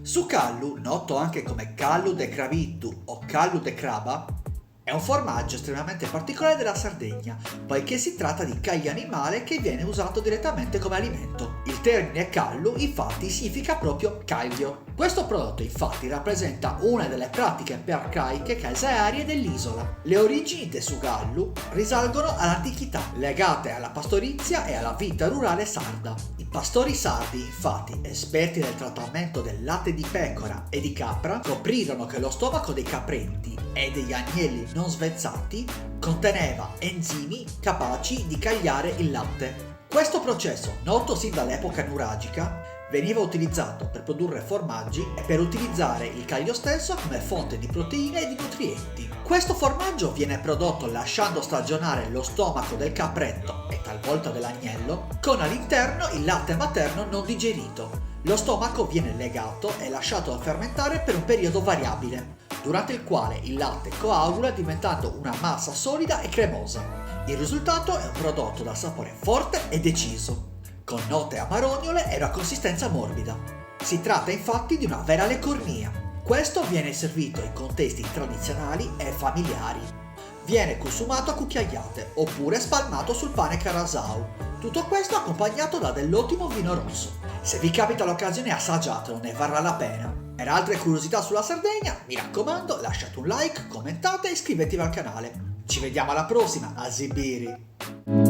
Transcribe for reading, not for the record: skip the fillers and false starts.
Su callu, noto anche come callu de cravittu o callu de craba, è un formaggio estremamente particolare della Sardegna, poiché si tratta di caglio animale che viene usato direttamente come alimento. Il termine callu infatti significa proprio caglio. Questo prodotto infatti rappresenta una delle pratiche più arcaiche casearie dell'isola. Le origini del sugallu risalgono all'antichità, legate alla pastorizia e alla vita rurale sarda. I pastori sardi, infatti, esperti nel trattamento del latte di pecora e di capra, scoprirono che lo stomaco dei capretti e degli agnelli non svezzati conteneva enzimi capaci di cagliare il latte. Questo processo, noto sin dall'epoca nuragica, veniva utilizzato per produrre formaggi e per utilizzare il caglio stesso come fonte di proteine e di nutrienti. Questo formaggio viene prodotto lasciando stagionare lo stomaco del capretto e talvolta dell'agnello, con all'interno il latte materno non digerito. Lo stomaco viene legato e lasciato fermentare per un periodo variabile, durante il quale il latte coagula diventando una massa solida e cremosa. Il risultato è un prodotto dal sapore forte e deciso, con note amarognole e una consistenza morbida. Si tratta infatti di una vera leccornia. Questo viene servito in contesti tradizionali e familiari. Viene consumato a cucchiaiate oppure spalmato sul pane carasau. Tutto questo accompagnato da dell'ottimo vino rosso. Se vi capita l'occasione assaggiatelo, ne varrà la pena. Per altre curiosità sulla Sardegna, mi raccomando, lasciate un like, commentate e iscrivetevi al canale. Ci vediamo alla prossima, a Zibiri!